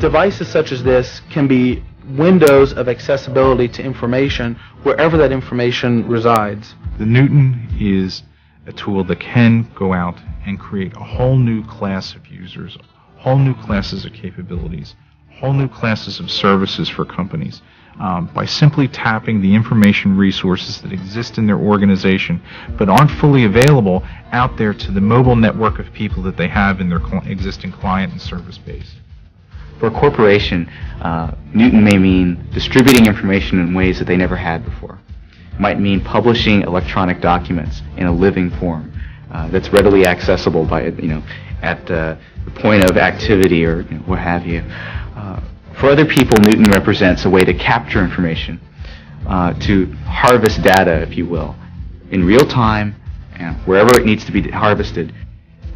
Devices such as this can be windows of accessibility to information wherever that information resides. The Newton is a tool that can go out and create a whole new class of users, whole new classes of capabilities, whole new classes of services for companies by simply tapping the information resources that exist in their organization but aren't fully available out there to the mobile network of people that they have in their existing client and service base. For a corporation, Newton may mean distributing information in ways that they never had before. It might mean publishing electronic documents in a living form that's readily accessible by, at the point of activity or what have you. For other people, Newton represents a way to capture information, to harvest data, if you will, in real time, and wherever it needs to be harvested.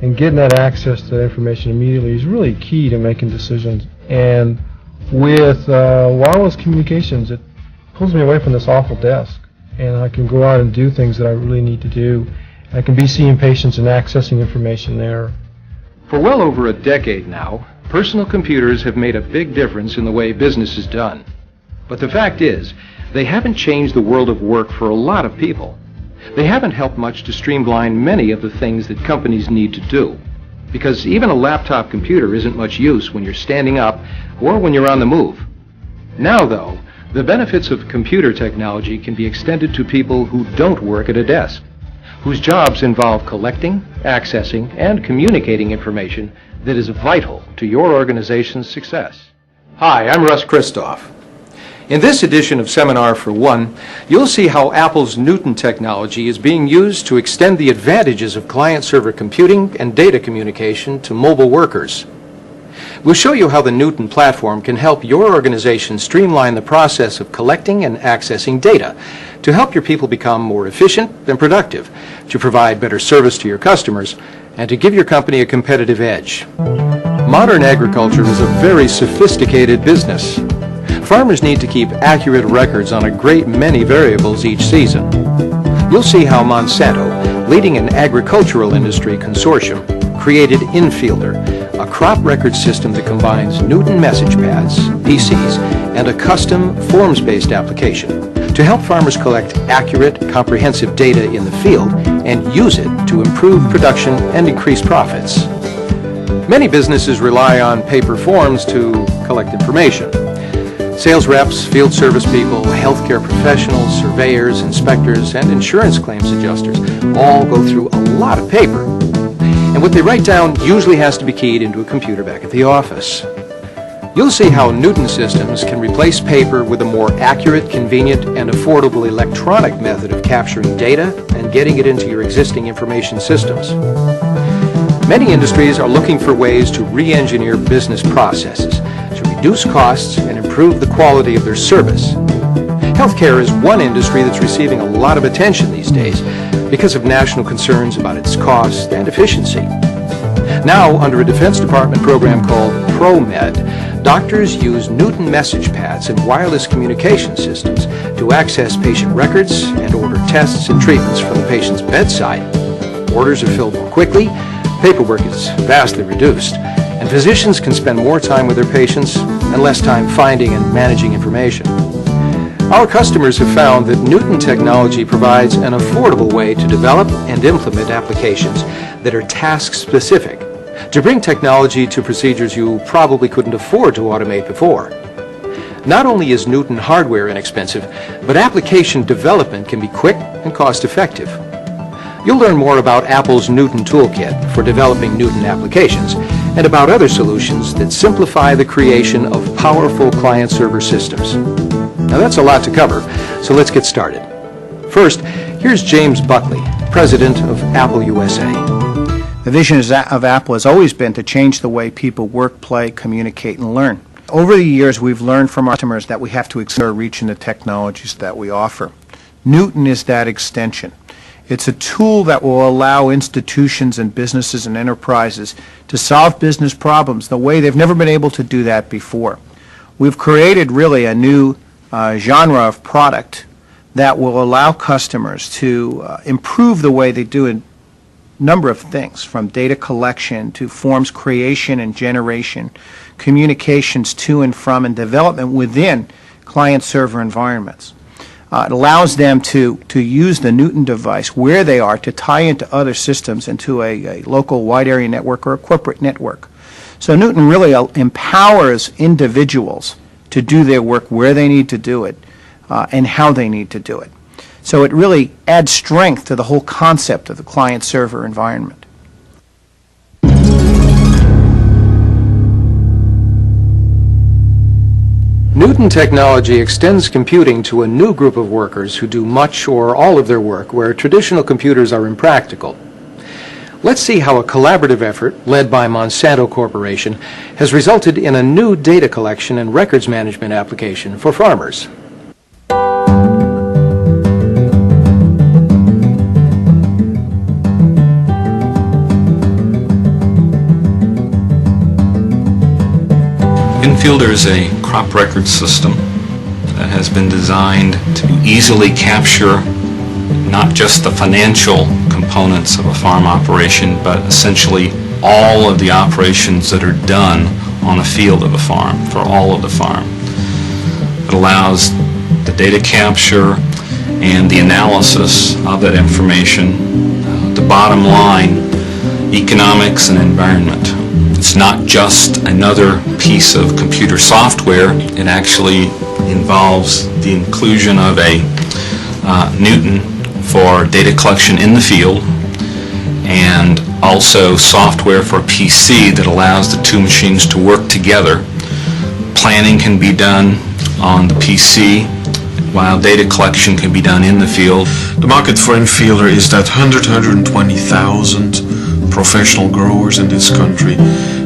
And getting that access to that information immediately is really key to making decisions. And with wireless communications, it pulls me away from this awful desk, and I can go out and do things that I really need to do. I can be seeing patients and accessing information there. For well over a decade now, personal computers have made a big difference in the way business is done. But the fact is, they haven't changed the world of work for a lot of people. They haven't helped much to streamline many of the things that companies need to do. Because even a laptop computer isn't much use when you're standing up or when you're on the move. Now, though, the benefits of computer technology can be extended to people who don't work at a desk, whose jobs involve collecting, accessing, and communicating information that is vital to your organization's success. Hi, I'm Russ Christoff. In this edition of Seminar for One, you'll see how Apple's Newton technology is being used to extend the advantages of client-server computing and data communication to mobile workers. We'll show you how the Newton platform can help your organization streamline the process of collecting and accessing data to help your people become more efficient and productive, to provide better service to your customers, and to give your company a competitive edge. Modern agriculture is a very sophisticated business. Farmers need to keep accurate records on a great many variables each season. You'll see how Monsanto, leading an agricultural industry consortium, created Infielder, a crop record system that combines Newton message pads, PCs, and a custom forms-based application to help farmers collect accurate, comprehensive data in the field and use it to improve production and increase profits. Many businesses rely on paper forms to collect information. Sales reps, field service people, healthcare professionals, surveyors, inspectors, and insurance claims adjusters all go through a lot of paper. And what they write down usually has to be keyed into a computer back at the office. You'll see how Newton systems can replace paper with a more accurate, convenient, and affordable electronic method of capturing data and getting it into your existing information systems. Many industries are looking for ways to re-engineer business processes, to reduce costs and improve the quality of their service. Healthcare is one industry that's receiving a lot of attention these days because of national concerns about its cost and efficiency. Now, under a Defense Department program called ProMed, doctors use Newton message pads and wireless communication systems to access patient records and order tests and treatments from the patient's bedside. Orders are filled more quickly, paperwork is vastly reduced, and physicians can spend more time with their patients and less time finding and managing information. Our customers have found that Newton technology provides an affordable way to develop and implement applications that are task-specific, to bring technology to procedures you probably couldn't afford to automate before. Not only is Newton hardware inexpensive, but application development can be quick and cost-effective. You'll learn more about Apple's Newton Toolkit for developing Newton applications and about other solutions that simplify the creation of powerful client-server systems. Now that's a lot to cover, so let's get started. First, here's James Buckley, President of Apple USA. The vision of Apple has always been to change the way people work, play, communicate, and learn. Over the years, we've learned from our customers that we have to extend our reach in the technologies that we offer. Newton is that extension. It's a tool that will allow institutions and businesses and enterprises to solve business problems the way they've never been able to do that before. We've created really a new genre of product that will allow customers to improve the way they do number of things, from data collection to forms creation and generation, communications to and from, and development within client-server environments. It allows them to use the Newton device where they are to tie into other systems, into a local wide area network or a corporate network. So Newton really empowers individuals to do their work where they need to do it and how they need to do it. So it really adds strength to the whole concept of the client-server environment. Newton technology extends computing to a new group of workers who do much or all of their work where traditional computers are impractical. Let's see how a collaborative effort led by Monsanto Corporation has resulted in a new data collection and records management application for farmers. Infielder is a crop record system that has been designed to easily capture not just the financial components of a farm operation, but essentially all of the operations that are done on a field of a farm, for all of the farm. It allows the data capture and the analysis of that information, the bottom line, economics and environment. It's not just another piece of computer software. It actually involves the inclusion of a Newton for data collection in the field, and also software for PC that allows the two machines to work together. Planning can be done on the PC, while data collection can be done in the field. The market for Infielder is that 120,000 professional growers in this country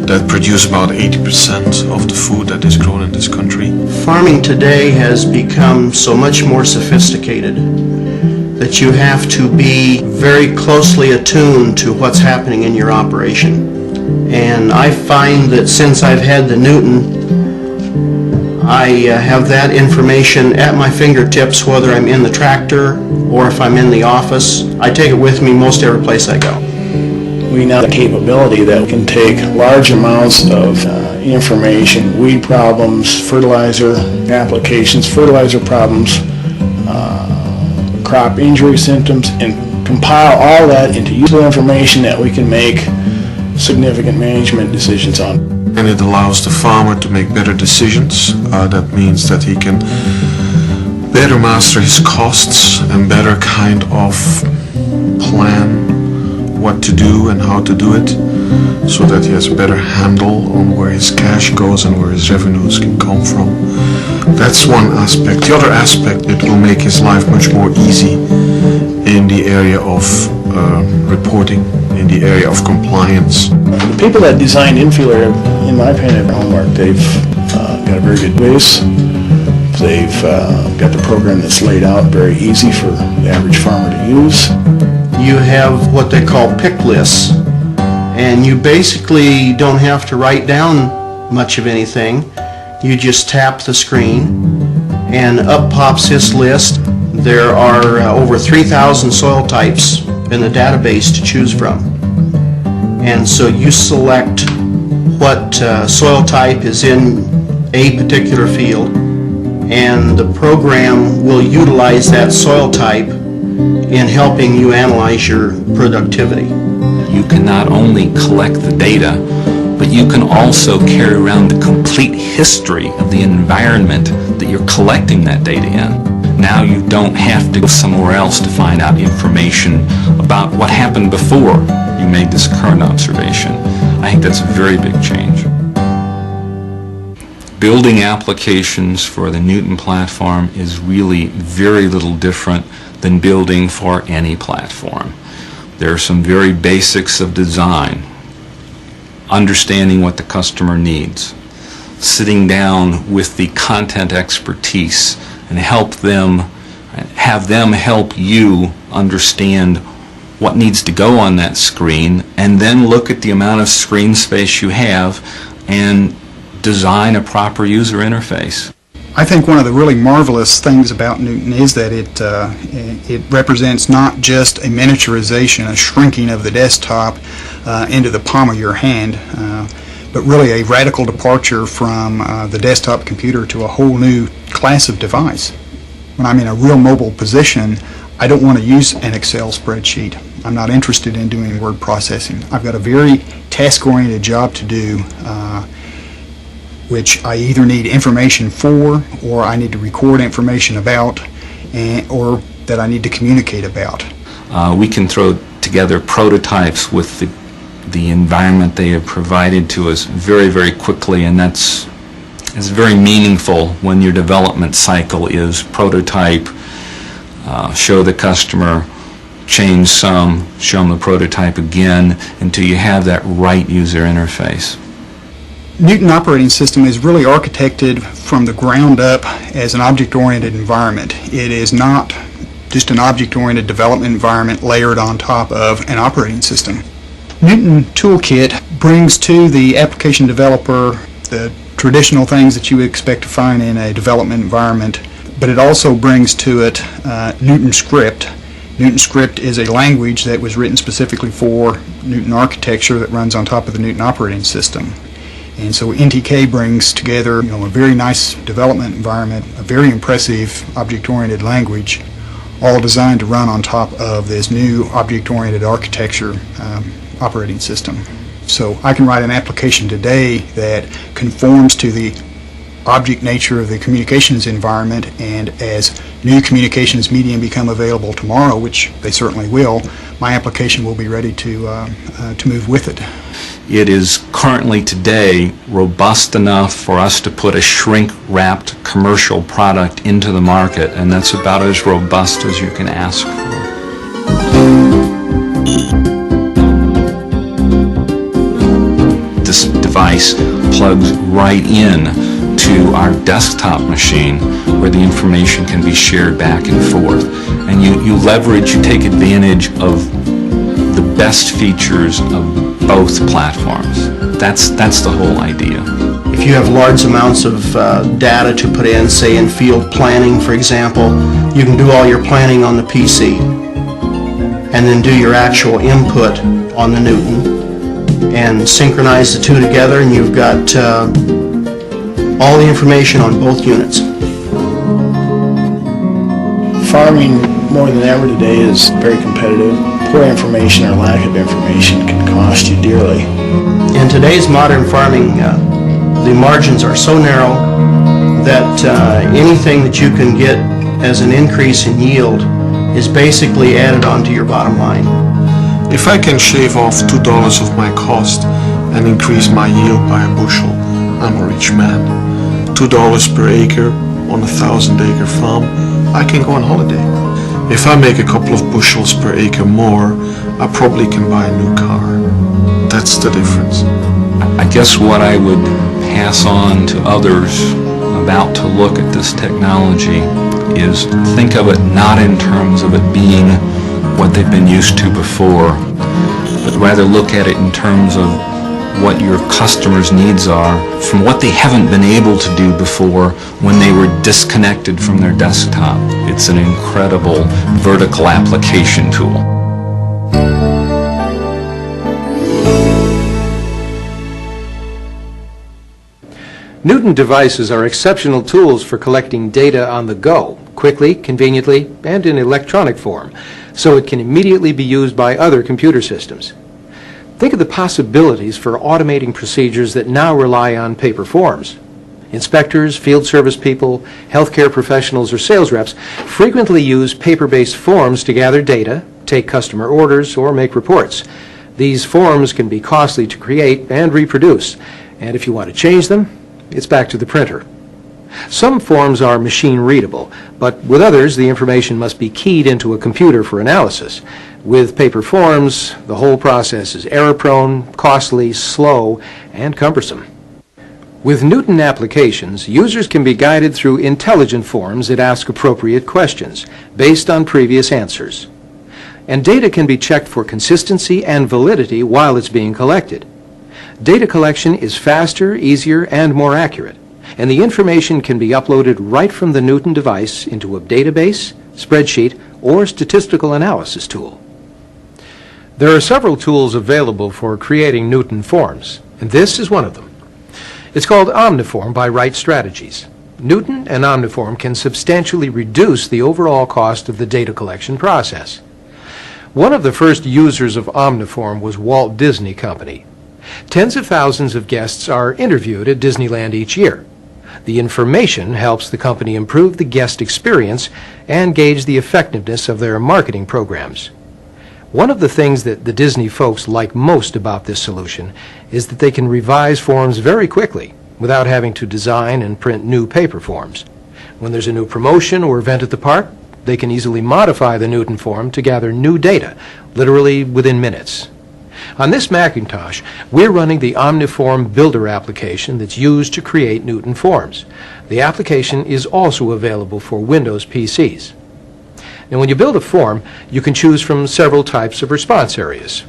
that produce about 80% of the food that is grown in this country. Farming today has become so much more sophisticated that you have to be very closely attuned to what's happening in your operation. And I find that since I've had the Newton, I have that information at my fingertips, whether I'm in the tractor or if I'm in the office. I take it with me most every place I go. We now have the capability that can take large amounts of information, weed problems, fertilizer applications, fertilizer problems, crop injury symptoms, and compile all that into useful information that we can make significant management decisions on. And it allows the farmer to make better decisions. That means that he can better master his costs and better kind of plan what to do and how to do it, so that he has a better handle on where his cash goes and where his revenues can come from. That's one aspect. The other aspect, it will make his life much more easy in the area of reporting, in the area of compliance. The people that designed Infielder, in my opinion, have homework. They've got a very good base. They've got the program that's laid out very easy for the average farmer to use. You have what they call pick lists, and you basically don't have to write down much of anything. You just tap the screen and up pops this list. There are over 3,000 soil types in the database to choose from, and so you select what soil type is in a particular field, and the program will utilize that soil type in helping you analyze your productivity. You can not only collect the data, but you can also carry around the complete history of the environment that you're collecting that data in. Now you don't have to go somewhere else to find out information about what happened before you made this current observation. I think that's a very big change. Building applications for the Newton platform is really very little different than building for any platform. There are some very basics of design, understanding what the customer needs, sitting down with the content expertise and have them help you understand what needs to go on that screen, and then look at the amount of screen space you have and design a proper user interface. I think one of the really marvelous things about Newton is that it represents not just a miniaturization, a shrinking of the desktop into the palm of your hand, but really a radical departure from the desktop computer to a whole new class of device. When I'm in a real mobile position, I don't want to use an Excel spreadsheet. I'm not interested in doing word processing. I've got a very task-oriented job to do, which I either need information for, or I need to record information about, or that I need to communicate about. We can throw together prototypes with the environment they have provided to us very, very quickly, and it's very meaningful when your development cycle is prototype, show the customer, change some, show them the prototype again, until you have that right user interface. Newton Operating System is really architected from the ground up as an object-oriented environment. It is not just an object-oriented development environment layered on top of an operating system. Newton Toolkit brings to the application developer the traditional things that you would expect to find in a development environment, but it also brings to it Newton Script. Newton Script is a language that was written specifically for Newton architecture that runs on top of the Newton operating system. And so NTK brings together a very nice development environment, a very impressive object-oriented language, all designed to run on top of this new object-oriented architecture operating system. So I can write an application today that conforms to the object nature of the communications environment, and as new communications medium become available tomorrow, which they certainly will, my application will be ready to move with it. It is currently today robust enough for us to put a shrink-wrapped commercial product into the market, and that's about as robust as you can ask for. This device plugs right in to our desktop machine where the information can be shared back and forth. And you take advantage of the best features of both platforms. That's the whole idea. If you have large amounts of data to put in, say in field planning, for example, you can do all your planning on the PC and then do your actual input on the Newton and synchronize the two together, and you've got all the information on both units. Farming more than ever today is very competitive. Poor information or lack of information can cost you dearly. In today's modern farming, the margins are so narrow that anything that you can get as an increase in yield is basically added onto your bottom line. If I can shave off $2 of my cost and increase my yield by a bushel, I'm a rich man. $2 per acre on a 1,000-acre farm, I can go on holiday. If I make a couple of bushels per acre more, I probably can buy a new car. That's the difference. I guess what I would pass on to others about to look at this technology is think of it not in terms of it being what they've been used to before, but rather look at it in terms of what your customers' needs are from what they haven't been able to do before when they were disconnected from their desktop. It's an incredible vertical application tool. Newton devices are exceptional tools for collecting data on the go, quickly, conveniently, and in electronic form, so it can immediately be used by other computer systems. Think of the possibilities for automating procedures that now rely on paper forms. Inspectors, field service people, healthcare professionals, or sales reps frequently use paper-based forms to gather data, take customer orders, or make reports. These forms can be costly to create and reproduce, and if you want to change them, it's back to the printer. Some forms are machine readable, but with others the information must be keyed into a computer for analysis. With paper forms, the whole process is error-prone, costly, slow, and cumbersome. With Newton applications, users can be guided through intelligent forms that ask appropriate questions based on previous answers. And data can be checked for consistency and validity while it's being collected. Data collection is faster, easier, and more accurate. and the information can be uploaded right from the Newton device into a database, spreadsheet, or statistical analysis tool. There are several tools available for creating Newton forms, and this is one of them. It's called Omniform by Wright Strategies. Newton and Omniform can substantially reduce the overall cost of the data collection process. One of the first users of Omniform was Walt Disney Company. Tens of thousands of guests are interviewed at Disneyland each year. The information helps the company improve the guest experience and gauge the effectiveness of their marketing programs. One of the things that the Disney folks like most about this solution is that they can revise forms very quickly without having to design and print new paper forms. When there's a new promotion or event at the park, they can easily modify the Newton form to gather new data, literally within minutes. On this Macintosh, we're running the Omniform Builder application that's used to create Newton forms. The application is also available for Windows PCs. Now, when you build a form, you can choose from several types of response areas.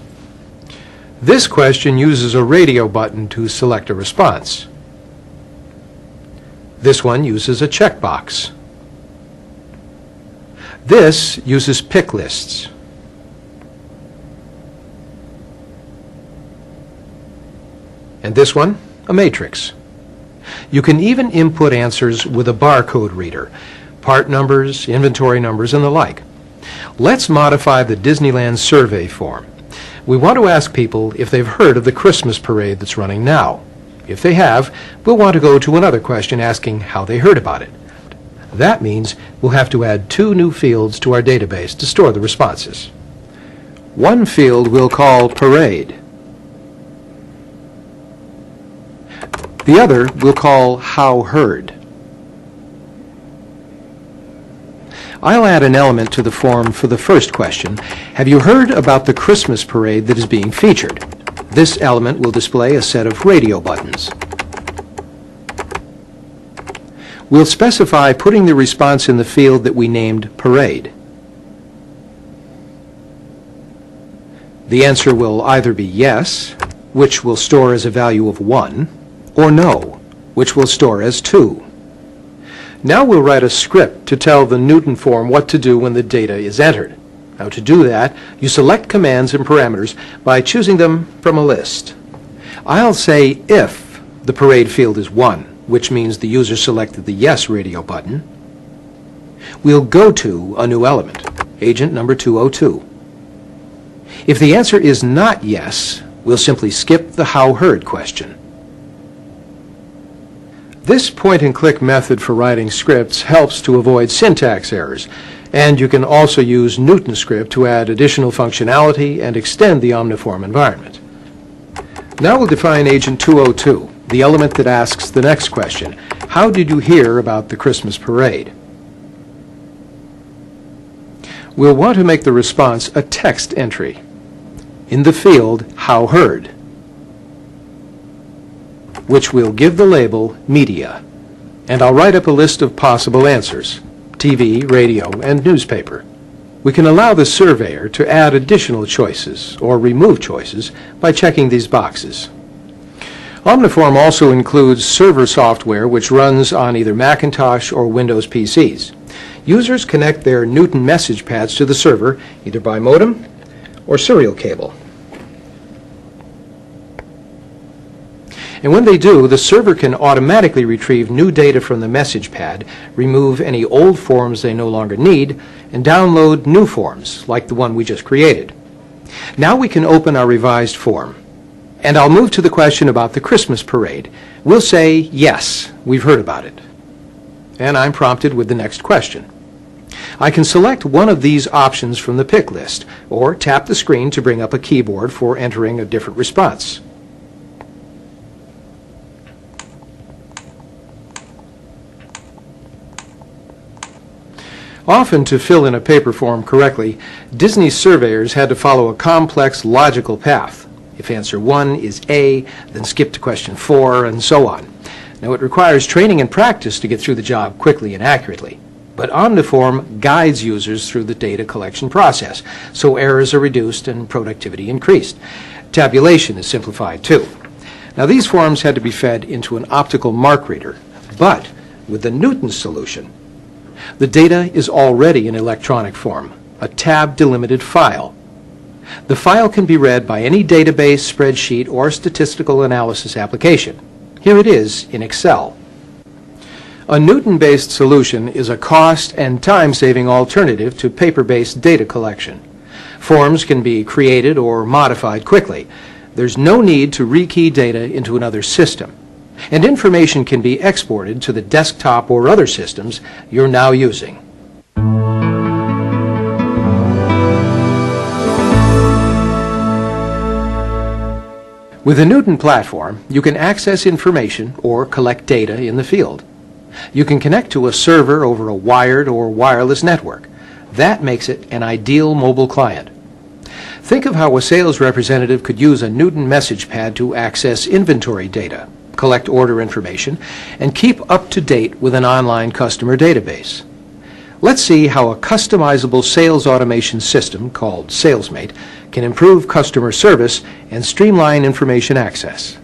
This question uses a radio button to select a response. This one uses a checkbox. This uses pick lists. And this one, a matrix. You can even input answers with a barcode reader, part numbers, inventory numbers, and the like. Let's modify the Disneyland survey form. We want to ask people if they've heard of the Christmas parade that's running now. If they have, we'll want to go to another question asking how they heard about it. That means we'll have to add 2 new fields to our database to store the responses. One field we'll call Parade. The other we'll call How Heard. I'll add an element to the form for the first question. Have you heard about the Christmas parade that is being featured? This element will display a set of radio buttons. We'll specify putting the response in the field that we named Parade. The answer will either be yes, which will store as a value of 1, or no, which will store as 2. Now we'll write a script to tell the Newton form what to do when the data is entered. Now to do that, you select commands and parameters by choosing them from a list. I'll say if the parade field is 1, which means the user selected the yes radio button. We'll go to a new element, agent number 202. If the answer is not yes, we'll simply skip the how heard question. This point-and-click method for writing scripts helps to avoid syntax errors, and you can also use Newton Script to add additional functionality and extend the Omniform environment. Now we'll define agent 202, the element that asks the next question. How did you hear about the Christmas parade? We'll want to make the response a text entry. In the field, How Heard, which we'll give the label Media. And I'll write up a list of possible answers: TV, radio, and newspaper. We can allow the surveyor to add additional choices or remove choices by checking these boxes. Omniform also includes server software which runs on either Macintosh or Windows PCs. Users connect their Newton message pads to the server either by modem or serial cable. And when they do, the server can automatically retrieve new data from the message pad, remove any old forms they no longer need, and download new forms, like the one we just created. Now we can open our revised form. And I'll move to the question about the Christmas parade. We'll say, yes, we've heard about it. And I'm prompted with the next question. I can select one of these options from the pick list, or tap the screen to bring up a keyboard for entering a different response. Often, to fill in a paper form correctly, Disney surveyors had to follow a complex logical path. If answer 1 is A, then skip to question 4, and so on. Now, it requires training and practice to get through the job quickly and accurately. But Omniform guides users through the data collection process, so errors are reduced and productivity increased. Tabulation is simplified too. Now, these forms had to be fed into an optical mark reader. But with the Newton solution, the data is already in electronic form, a tab-delimited file. The file can be read by any database, spreadsheet, or statistical analysis application. Here it is in Excel. A Newton-based solution is a cost and time-saving alternative to paper-based data collection. Forms can be created or modified quickly. There's no need to rekey data into another system. And information can be exported to the desktop or other systems you're now using. With the Newton platform, you can access information or collect data in the field. You can connect to a server over a wired or wireless network. That makes it an ideal mobile client. Think of how a sales representative could use a Newton message pad to access inventory data, collect order information, and keep up to date with an online customer database. Let's see how a customizable sales automation system called SalesMate can improve customer service and streamline information access.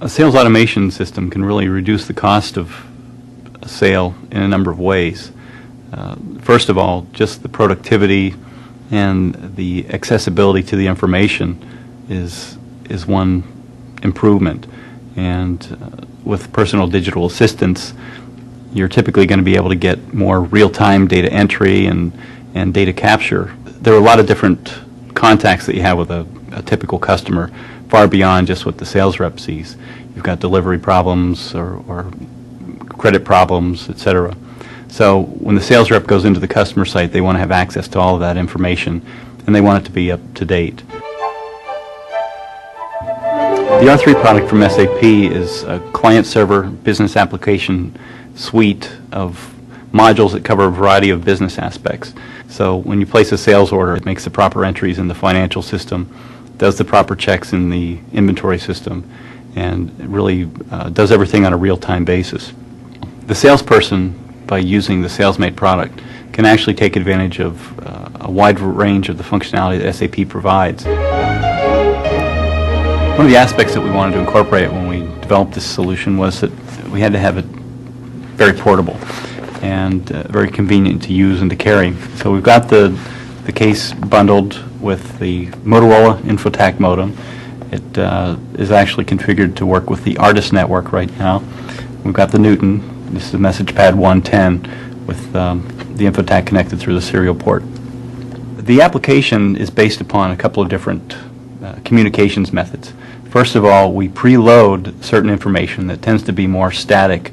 A sales automation system can really reduce the cost of a sale in a number of ways. First of all, just the productivity and the accessibility to the information is one improvement. And with personal digital assistants, you're typically going to be able to get more real-time data entry and data capture. There are a lot of different contacts that you have with a typical customer, far beyond just what the sales rep sees. You've got delivery problems or credit problems, etc. So when the sales rep goes into the customer site, they want to have access to all of that information, and they want it to be up to date. The R3 product from SAP is a client-server business application suite of modules that cover a variety of business aspects. So when you place a sales order, it makes the proper entries in the financial system, does the proper checks in the inventory system, and it really does everything on a real-time basis. The salesperson, by using the SalesMate product, can actually take advantage of a wide range of the functionality that SAP provides. One of the aspects that we wanted to incorporate when we developed this solution was that we had to have it very portable and very convenient to use and to carry. So we've got the case bundled with the Motorola Infotac modem. It is actually configured to work with the Artist network right now. We've got the Newton. This is the MessagePad 110 with the Infotac connected through the serial port. The application is based upon a couple of different communications methods. First of all, we preload certain information that tends to be more static,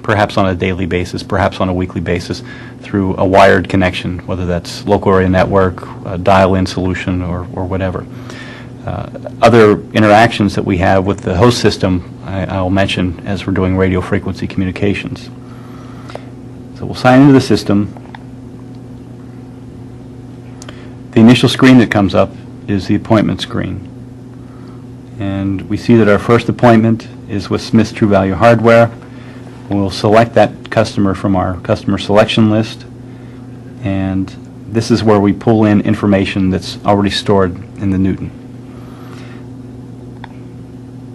perhaps on a daily basis, perhaps on a weekly basis, through a wired connection, whether that's local area network, a dial-in solution, or whatever. Other interactions that we have with the host system, I'll mention as we're doing radio frequency communications. So we'll sign into the system. The initial screen that comes up is the appointment screen. And we see that our first appointment is with Smith's True Value Hardware. We'll select that customer from our customer selection list, and this is where we pull in information that's already stored in the Newton.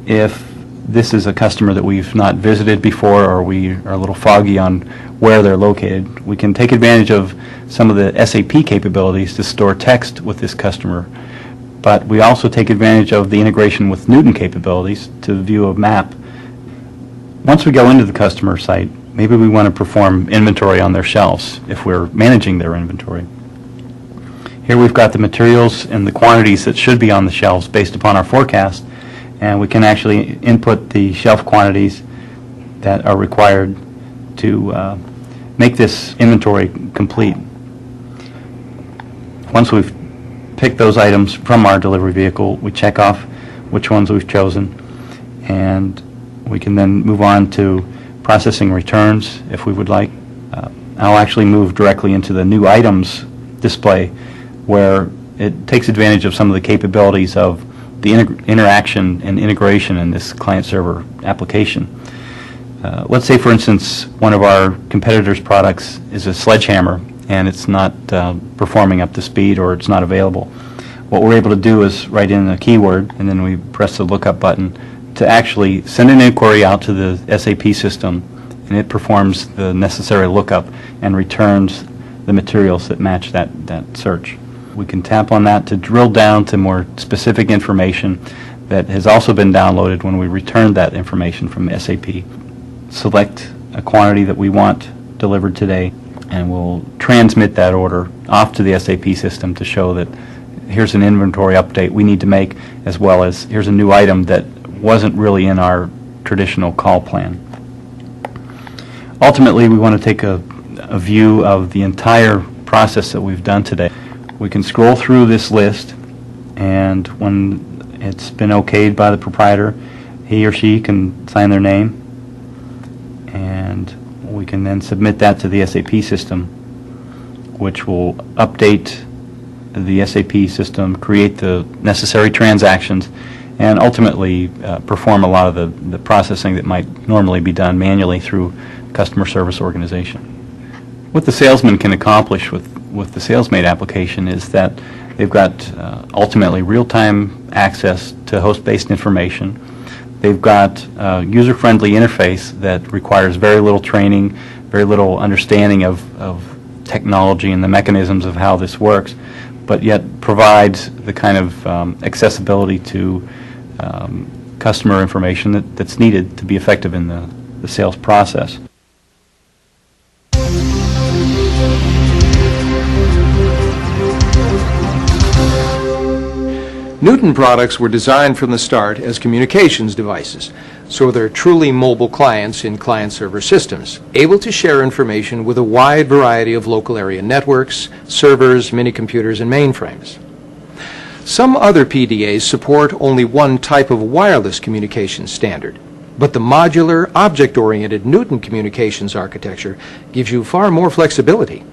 If this is a customer that we've not visited before, or we are a little foggy on where they're located, we can take advantage of some of the SAP capabilities to store text with this customer. But we also take advantage of the integration with Newton capabilities to view a map. Once we go into the customer site, maybe we want to perform inventory on their shelves if we're managing their inventory. Here we've got the materials and the quantities that should be on the shelves based upon our forecast, and we can actually input the shelf quantities that are required to make this inventory complete. Once we've picked those items from our delivery vehicle, we check off which ones we've chosen, and we can then move on to processing returns if we would like. I'll actually move directly into the new items display, where it takes advantage of some of the capabilities of the interaction and integration in this client-server application. Let's say, for instance, one of our competitors' products is a sledgehammer, and it's not performing up to speed, or it's not available. What we're able to do is write in a keyword, and then we press the lookup button to actually send an inquiry out to the SAP system, and it performs the necessary lookup and returns the materials that match that search. We can tap on that to drill down to more specific information that has also been downloaded when we return that information from SAP. Select a quantity that we want delivered today, and we'll transmit that order off to the SAP system to show that here's an inventory update we need to make, as well as here's a new item that wasn't really in our traditional call plan. Ultimately, we want to take a view of the entire process that we've done today. We can scroll through this list, and when it's been okayed by the proprietor, he or she can sign their name, and we can then submit that to the SAP system, which will update the SAP system, create the necessary transactions, and ultimately perform a lot of the processing that might normally be done manually through customer service organization. What the salesman can accomplish with the SalesMate application is that they've got ultimately real-time access to host-based information. They've got a user-friendly interface that requires very little training, very little understanding of technology and the mechanisms of how this works, but yet provides the kind of accessibility to customer information that's needed to be effective in the sales process. Newton products were designed from the start as communications devices, so they're truly mobile clients in client-server systems, able to share information with a wide variety of local area networks, servers, mini-computers, and mainframes. Some other PDAs support only one type of wireless communications standard, but the modular, object-oriented Newton communications architecture gives you far more flexibility.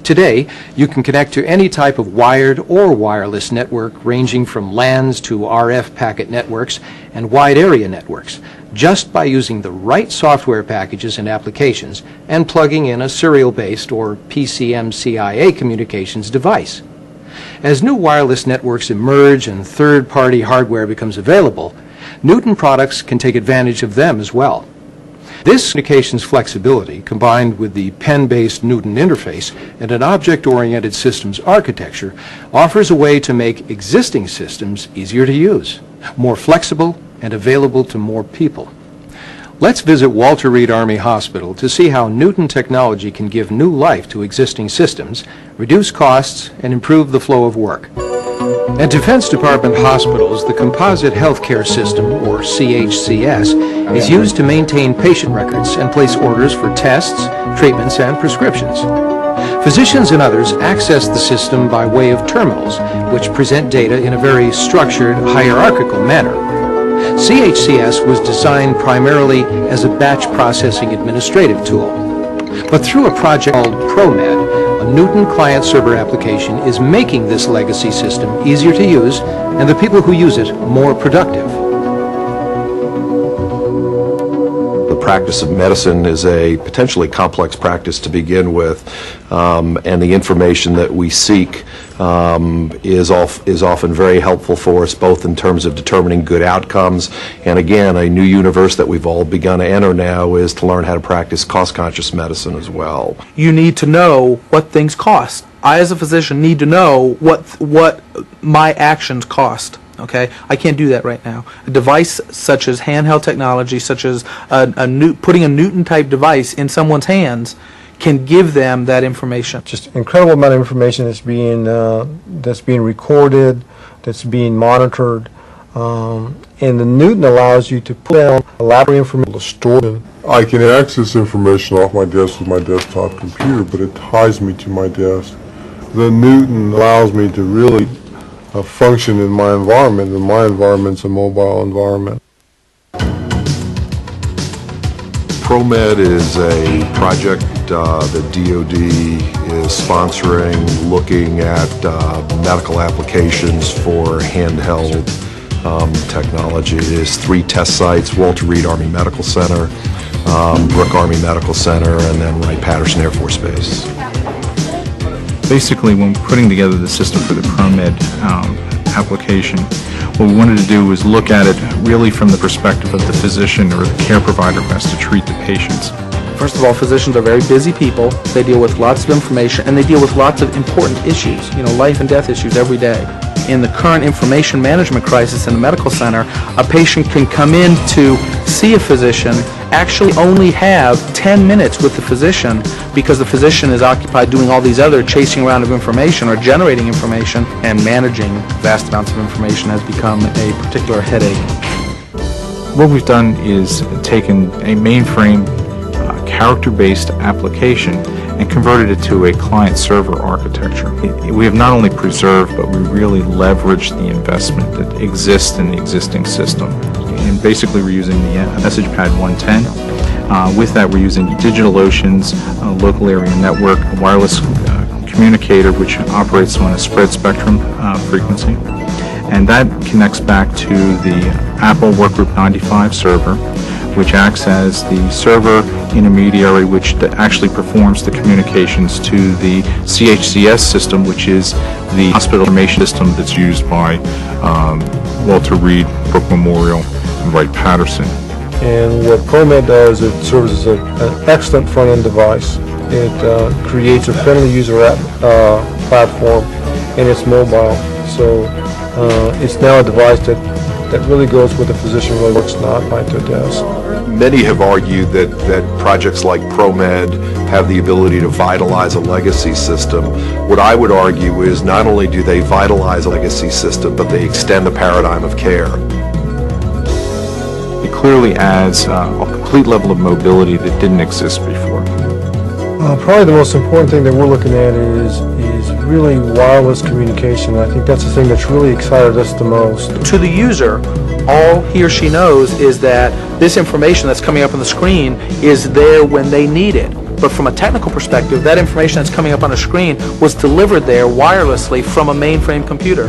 Today, you can connect to any type of wired or wireless network ranging from LANs to RF packet networks and wide area networks just by using the right software packages and applications and plugging in a serial-based or PCM-CIA communications device. As new wireless networks emerge and third-party hardware becomes available, Newton products can take advantage of them as well. This communications flexibility, combined with the pen-based Newton interface and an object-oriented systems architecture, offers a way to make existing systems easier to use, more flexible, and available to more people. Let's visit Walter Reed Army Hospital to see how Newton technology can give new life to existing systems, reduce costs, and improve the flow of work. At Defense Department hospitals, the Composite Healthcare System, or CHCS, is used to maintain patient records and place orders for tests, treatments, and prescriptions. Physicians and others access the system by way of terminals, which present data in a very structured, hierarchical manner. CHCS was designed primarily as a batch processing administrative tool. But through a project called ProMed, a Newton client-server application is making this legacy system easier to use and the people who use it more productive. The practice of medicine is a potentially complex practice to begin with, and the information that we seek is often very helpful for us, both in terms of determining good outcomes, and again, a new universe that we've all begun to enter now is to learn how to practice cost-conscious medicine as well. You need to know what things cost. I, as a physician, need to know what my actions cost. Okay, I can't do that right now. A device such as handheld technology, such as putting a Newton-type device in someone's hands, can give them that information. Just incredible amount of information that's being recorded, that's being monitored, and the Newton allows you to put down elaborate information to store it. I can access information off my desk with my desktop computer, but it ties me to my desk. The Newton allows me to really function in my environment, and my environment's a mobile environment. ProMed is a project that DoD is sponsoring, looking at medical applications for handheld technology. It is 3 test sites: Walter Reed Army Medical Center, Brooke Army Medical Center, and then Wright-Patterson Air Force Base. Basically, when putting together the system for the ProMed application, What we wanted to do was look at it really from the perspective of the physician or the care provider who has to treat the patients. First of all, physicians are very busy people. They deal with lots of information, and they deal with lots of important issues, life and death issues every day. In the current information management crisis in the medical center, a patient can come in to see a physician, actually only have 10 minutes with the physician because the physician is occupied doing all these other chasing around of information or generating information, and managing vast amounts of information has become a particular headache. What we've done is taken a mainframe character-based application and converted it to a client-server architecture. We have not only preserved, but we really leveraged the investment that exists in the existing system. And basically we're using the MessagePad 110. With that we're using DigitalOcean's local area network, a wireless communicator which operates on a spread spectrum frequency. And that connects back to the Apple Workgroup 95 server, which acts as the server intermediary which actually performs the communications to the CHCS system, which is the hospital information system that's used by Walter Reed, Brooke Memorial, and Wright-Patterson. And what ProMed does, it serves as an excellent front-end device. It creates a friendly user app platform, and it's mobile. So it's now a device that really goes where the physician really works, not right to a desk. Many have argued that projects like ProMed have the ability to vitalize a legacy system. What I would argue is not only do they vitalize a legacy system, but they extend the paradigm of care. It clearly adds a complete level of mobility that didn't exist before. Probably the most important thing that we're looking at is really wireless communication. I think that's the thing that's really excited us the most. To the user, all he or she knows is that this information that's coming up on the screen is there when they need it. But from a technical perspective, that information that's coming up on the screen was delivered there wirelessly from a mainframe computer.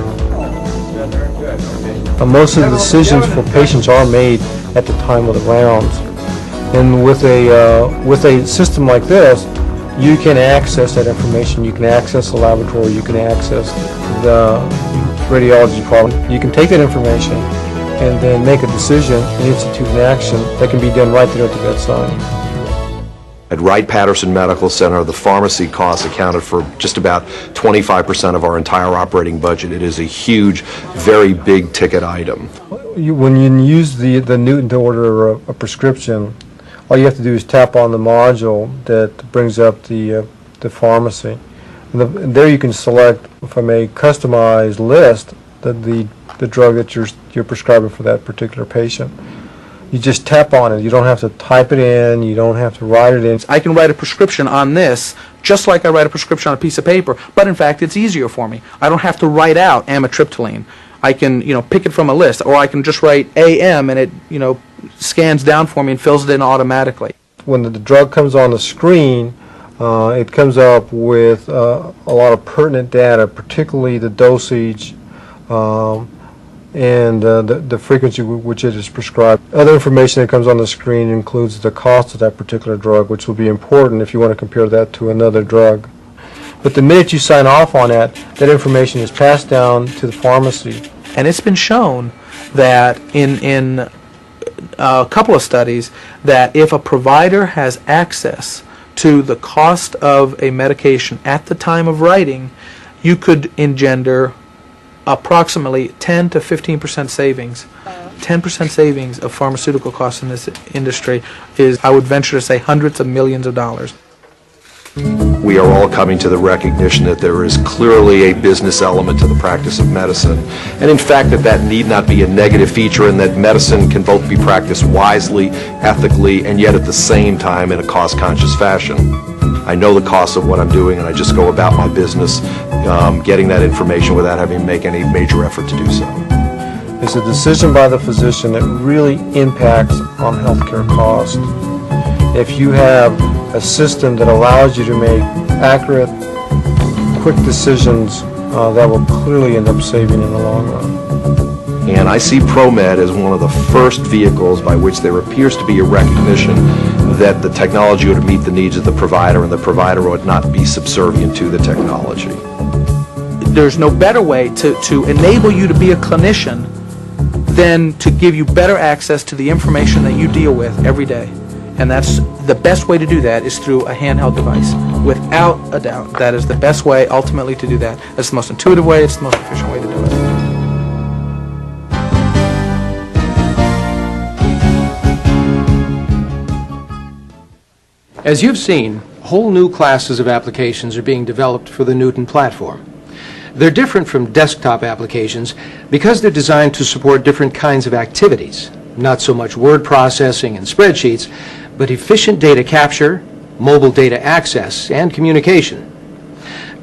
Most of the decisions for patients are made at the time of the rounds. And with a system like this, you can access that information. You can access the laboratory. You can access the radiology department. You can take that information and then make a decision and institute an action that can be done right there at the bedside. At Wright-Patterson Medical Center, the pharmacy costs accounted for just about 25% of our entire operating budget. It is a huge, very big ticket item. When you use the Newton to order a prescription, all you have to do is tap on the module that brings up the pharmacy. And there you can select from a customized list the drug that you're prescribing for that particular patient. You just tap on it. You don't have to type it in. You don't have to write it in. I can write a prescription on this just like I write a prescription on a piece of paper, but in fact it's easier for me. I don't have to write out amitriptyline. I can, pick it from a list, or I can just write AM and it, scans down for me and fills it in automatically. When the drug comes on the screen, it comes up with a lot of pertinent data, particularly the dosage and the frequency which it is prescribed. Other information that comes on the screen includes the cost of that particular drug, which will be important if you want to compare that to another drug. But the minute you sign off on it, that information is passed down to the pharmacy. And it's been shown that in a couple of studies that if a provider has access to the cost of a medication at the time of writing, you could engender approximately 10 to 15% savings. 10% savings of pharmaceutical costs in this industry is, I would venture to say, hundreds of millions of dollars. We are all coming to the recognition that there is clearly a business element to the practice of medicine, and in fact that need not be a negative feature, and that medicine can both be practiced wisely, ethically, and yet at the same time in a cost-conscious fashion. I know the cost of what I'm doing, and I just go about my business getting that information without having to make any major effort to do so. It's a decision by the physician that really impacts on healthcare costs. If you have a system that allows you to make accurate, quick decisions, that will clearly end up saving in the long run. And I see ProMed as one of the first vehicles by which there appears to be a recognition that the technology ought to meet the needs of the provider, and the provider ought not be subservient to the technology. There's no better way to enable you to be a clinician then to give you better access to the information that you deal with every day. And that's the best way to do that is through a handheld device. Without a doubt, that is the best way ultimately to do that. It's the most intuitive way, it's the most efficient way to do it. As you've seen, whole new classes of applications are being developed for the Newton platform. They're different from desktop applications because they're designed to support different kinds of activities, not so much word processing and spreadsheets, but efficient data capture, mobile data access, and communication.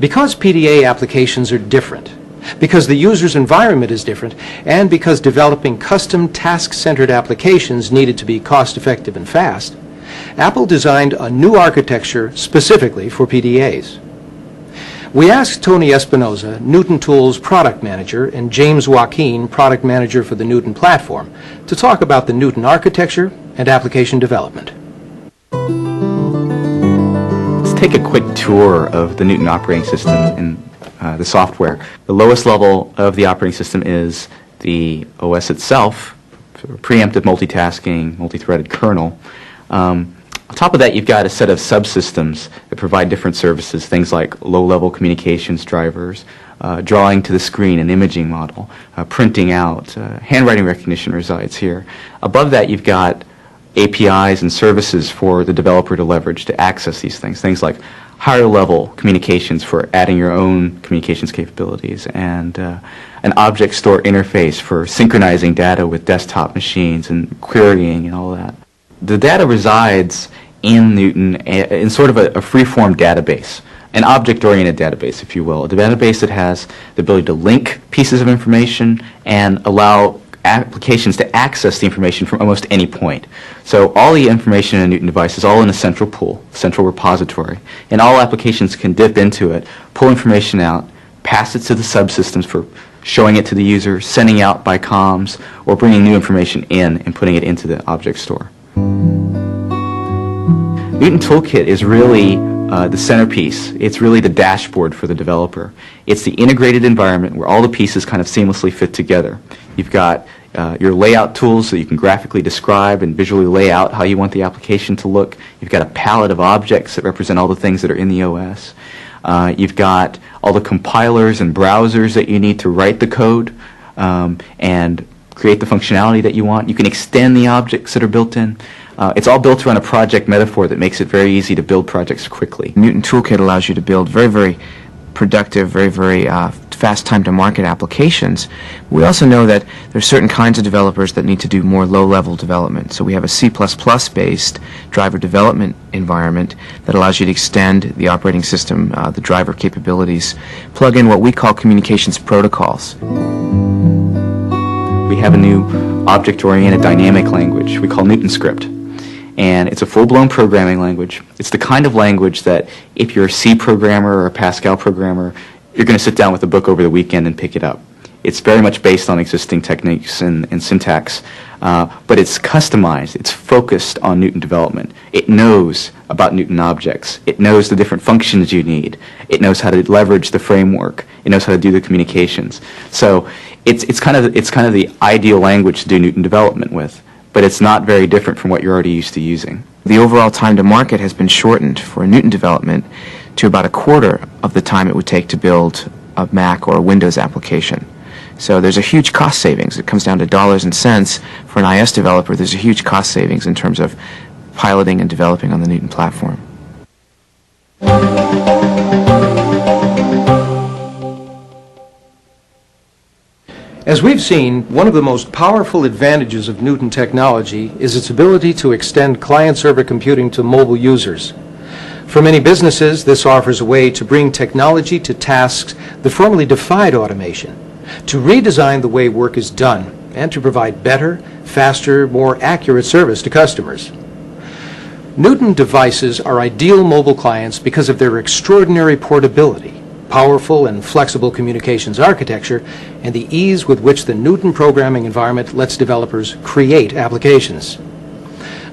Because PDA applications are different, because the user's environment is different, and because developing custom task-centered applications needed to be cost-effective and fast, Apple designed a new architecture specifically for PDAs. We asked Tony Espinoza, Newton Tools product manager, and James Joaquin, product manager for the Newton platform, to talk about the Newton architecture and application development. Let's take a quick tour of the Newton operating system and the software. The lowest level of the operating system is the OS itself, preemptive multitasking, multi-threaded kernel. On top of that, you've got a set of subsystems that provide different services, things like low-level communications drivers, drawing to the screen, an imaging model, printing out, handwriting recognition resides here. Above that, you've got APIs and services for the developer to leverage to access these things like higher-level communications for adding your own communications capabilities, and an object store interface for synchronizing data with desktop machines and querying and all that. The data resides in Newton in sort of a free-form database, an object-oriented database, if you will, a database that has the ability to link pieces of information and allow applications to access the information from almost any point. So all the information in a Newton device is all in a central pool, central repository, and all applications can dip into it, pull information out, pass it to the subsystems for showing it to the user, sending out by comms, or bringing new information in and putting it into the object store. Newton Toolkit is really the centerpiece. It's really the dashboard for the developer. It's the integrated environment where all the pieces kind of seamlessly fit together. You've got your layout tools so you can graphically describe and visually lay out how you want the application to look. You've got a palette of objects that represent all the things that are in the OS. You've got all the compilers and browsers that you need to write the code and create the functionality that you want. You can extend the objects that are built in. It's all built around a project metaphor that makes it very easy to build projects quickly. Newton Toolkit allows you to build very productive, very fast time to market applications. We also know that there's certain kinds of developers that need to do more low-level development. So we have a C++ based driver development environment that allows you to extend the operating system, the driver capabilities, plug in what we call communications protocols. We have a new object-oriented dynamic language we call Newton Script. And it's a full-blown programming language. It's the kind of language that if you're a C programmer or a Pascal programmer, you're going to sit down with a book over the weekend and pick it up. It's very much based on existing techniques and syntax, but it's customized. It's focused on Newton development. It knows about Newton objects. It knows the different functions you need. It knows how to leverage the framework. It knows how to do the communications. So it's kind of the ideal language to do Newton development with, but it's not very different from what you're already used to using. The overall time to market has been shortened for Newton development to about a quarter of the time it would take to build a Mac or a Windows application. So there's a huge cost savings. It comes down to dollars and cents. For an IS developer, there's a huge cost savings in terms of piloting and developing on the Newton platform. As we've seen, one of the most powerful advantages of Newton technology is its ability to extend client-server computing to mobile users. For many businesses, this offers a way to bring technology to tasks that formerly defied automation, to redesign the way work is done, and to provide better, faster, more accurate service to customers. Newton devices are ideal mobile clients because of their extraordinary portability, powerful and flexible communications architecture, and the ease with which the Newton programming environment lets developers create applications.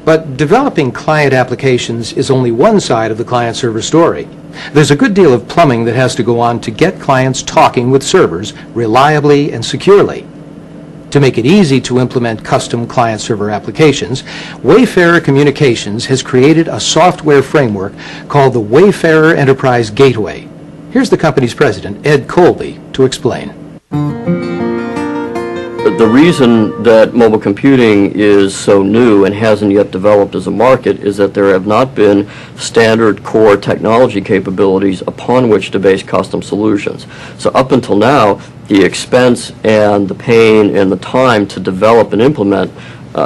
But developing client applications is only one side of the client-server story. There's a good deal of plumbing that has to go on to get clients talking with servers reliably and securely. To make it easy to implement custom client-server applications, Wayfarer Communications has created a software framework called the Wayfarer Enterprise Gateway. Here's the company's president, Ed Colby, to explain. The reason that mobile computing is so new and hasn't yet developed as a market is that there have not been standard core technology capabilities upon which to base custom solutions. So up until now, the expense and the pain and the time to develop and implement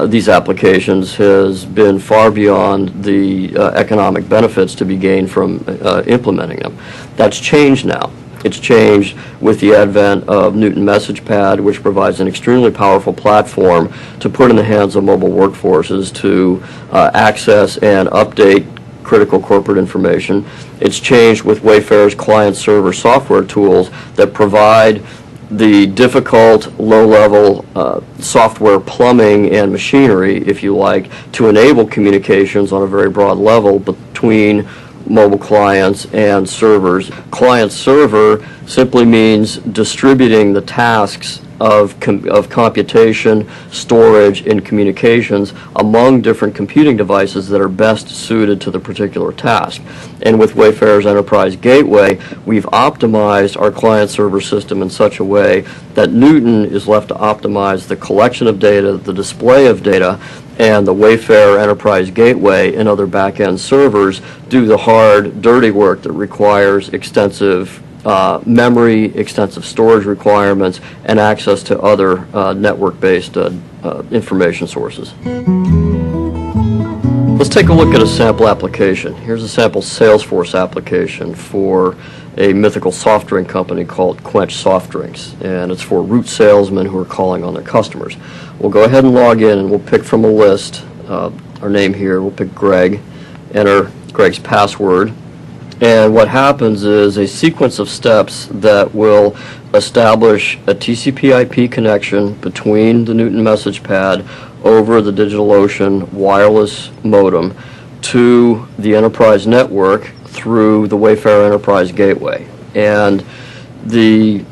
these applications has been far beyond the economic benefits to be gained from implementing them. That's changed now. It's changed with the advent of Newton MessagePad, which provides an extremely powerful platform to put in the hands of mobile workforces to access and update critical corporate information. It's changed with Wayfarer's client-server software tools that provide the difficult, low-level software plumbing and machinery, if you like, to enable communications on a very broad level between mobile clients and servers. Client-server simply means distributing the tasks of computation, storage, and communications among different computing devices that are best suited to the particular task. And with Wayfarer's Enterprise Gateway, we've optimized our client-server system in such a way that Newton is left to optimize the collection of data, the display of data, and the Wayfarer Enterprise Gateway and other back-end servers do the hard, dirty work that requires extensive memory, extensive storage requirements, and access to other network-based information sources. Let's take a look at a sample application. Here's a sample Salesforce application for a mythical soft drink company called Quench Soft Drinks, and it's for route salesmen who are calling on their customers. We'll go ahead and log in, and we'll pick from a list our name here. We'll pick Greg, enter Greg's password, and what happens is a sequence of steps that will establish a TCP/IP connection between the Newton MessagePad over the DigitalOcean wireless modem to the enterprise network through the Wayfarer Enterprise Gateway. And the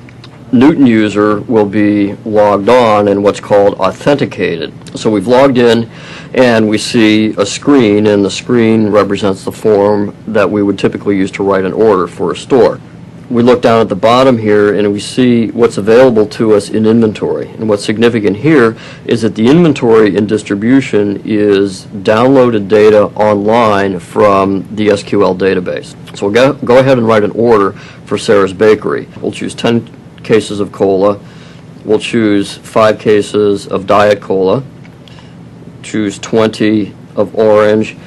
Newton user will be logged on and what's called authenticated. So we've logged in and we see a screen, and the screen represents the form that we would typically use to write an order for a store. We look down at the bottom here and we see what's available to us in inventory. And what's significant here is that the inventory in distribution is downloaded data online from the SQL database. So we'll go ahead and write an order for Sarah's Bakery. We'll choose 10 cases of cola. We'll choose 5 cases of Diet Cola. Choose 20 of orange.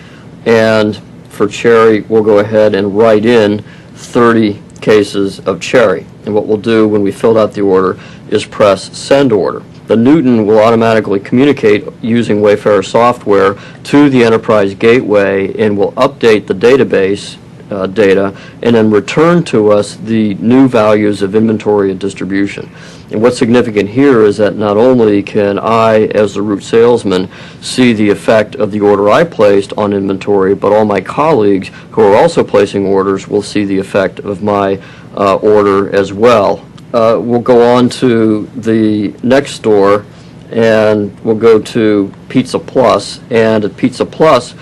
And for cherry, we'll go ahead and write in 30 cases of cherry. And what we'll do when we filled out the order is press send order. The Newton will automatically communicate using Wayfarer software to the Enterprise Gateway and will update the database data and then return to us the new values of inventory and distribution. And what's significant here is that not only can I, as the route salesman, see the effect of the order I placed on inventory, but all my colleagues who are also placing orders will see the effect of my order as well. We'll go on to the next store and we'll go to Pizza Plus, and at Pizza Plus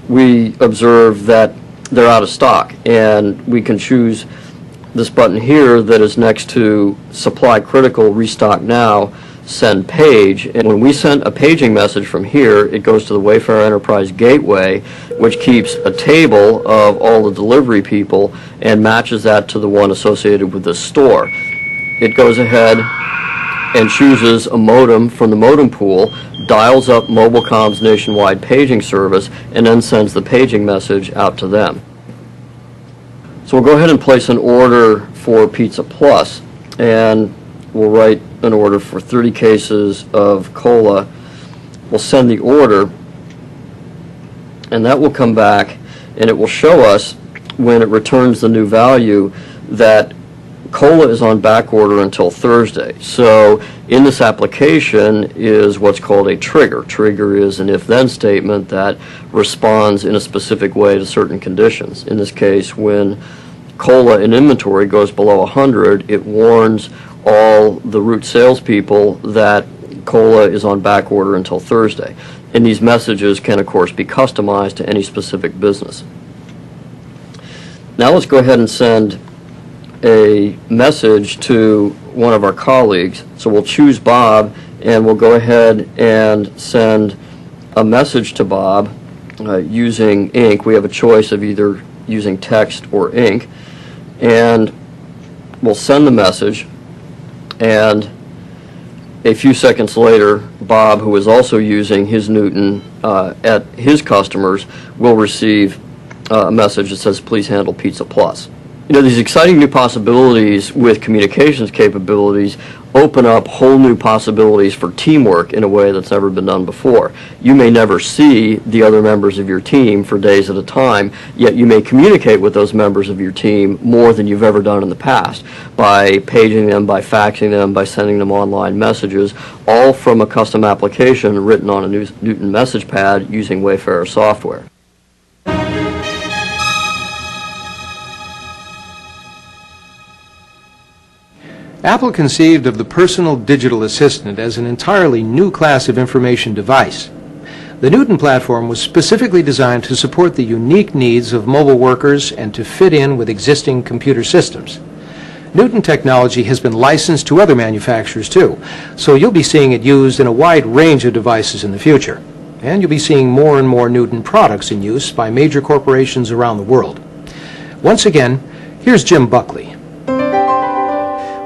we observe that they're out of stock, and we can choose this button here that is next to Supply Critical, Restock Now, Send Page. And when we send a paging message from here, it goes to the Wayfarer Enterprise Gateway, which keeps a table of all the delivery people and matches that to the one associated with this store. It goes ahead and chooses a modem from the modem pool, dials up Mobilecom's nationwide paging service, and then sends the paging message out to them. So we'll go ahead and place an order for Pizza Plus, and we'll write an order for 30 cases of cola. We'll send the order, and that will come back, and it will show us, when it returns the new value, that cola is on back order until Thursday. So in this application is what's called a trigger. Trigger is an if-then statement that responds in a specific way to certain conditions. In this case, when cola in inventory goes below 100, it warns all the route salespeople that Cola is on back order until Thursday. And these messages can, of course, be customized to any specific business. Now let's go ahead and send a message to one of our colleagues. So we'll choose Bob, and we'll go ahead and send a message to Bob using ink. We have a choice of either using text or ink. And we'll send the message, and a few seconds later, Bob, who is also using his Newton at his customers, will receive a message that says, please handle Pizza Plus. You know, these exciting new possibilities with communications capabilities open up whole new possibilities for teamwork in a way that's never been done before. You may never see the other members of your team for days at a time, yet you may communicate with those members of your team more than you've ever done in the past by paging them, by faxing them, by sending them online messages, all from a custom application written on a Newton message pad using Wayfarer software. Apple conceived of the personal digital assistant as an entirely new class of information device. The Newton platform was specifically designed to support the unique needs of mobile workers and to fit in with existing computer systems. Newton technology has been licensed to other manufacturers too, so you'll be seeing it used in a wide range of devices in the future. And you'll be seeing more and more Newton products in use by major corporations around the world. Once again, here's Jim Buckley.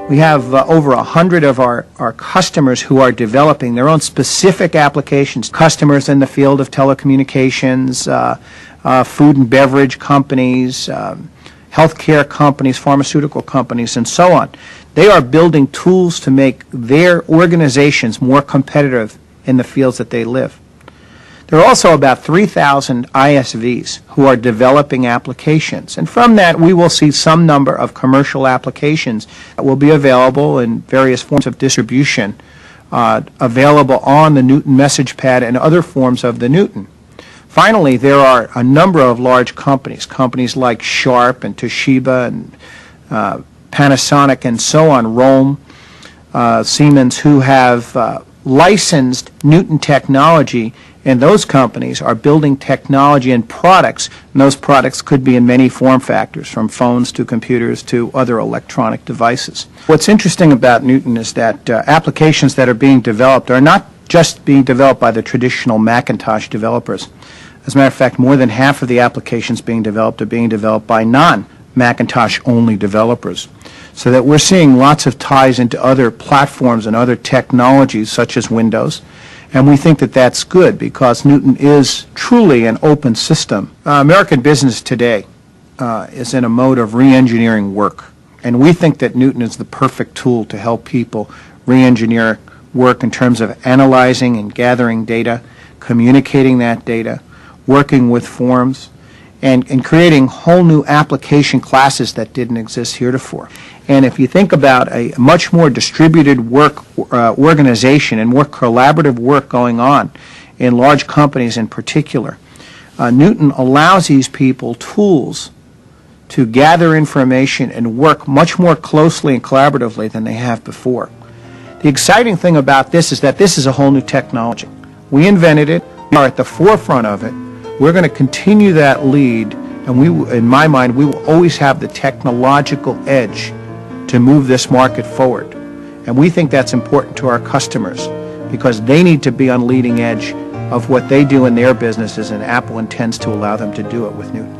We have over 100 of our customers who are developing their own specific applications. Customers in the field of telecommunications, food and beverage companies, healthcare companies, pharmaceutical companies, and so on. They are building tools to make their organizations more competitive in the fields that they live. There are also about 3,000 ISVs who are developing applications, and from that we will see some number of commercial applications that will be available in various forms of distribution, available on the Newton message pad and other forms of the Newton. Finally, there are a number of large companies like Sharp and Toshiba and Panasonic and so on, Rome, Siemens, who have licensed Newton technology, and those companies are building technology and products, and those products could be in many form factors, from phones to computers to other electronic devices. What's interesting about Newton is that applications that are being developed are not just being developed by the traditional Macintosh developers. As a matter of fact, more than half of the applications being developed are being developed by non-Macintosh only developers. So that we're seeing lots of ties into other platforms and other technologies such as Windows. And we think that that's good because Newton is truly an open system. American business today is in a mode of re-engineering work. And we think that Newton is the perfect tool to help people re-engineer work in terms of analyzing and gathering data, communicating that data, working with forms, and creating whole new application classes that didn't exist heretofore. And if you think about a much more distributed work organization and more collaborative work going on in large companies in particular, Newton allows these people tools to gather information and work much more closely and collaboratively than they have before. The exciting thing about this is that this is a whole new technology. We invented it. We are at the forefront of it. We're going to continue that lead, and in my mind, we will always have the technological edge to move this market forward. And we think that's important to our customers because they need to be on leading edge of what they do in their businesses, and Apple intends to allow them to do it with Newton.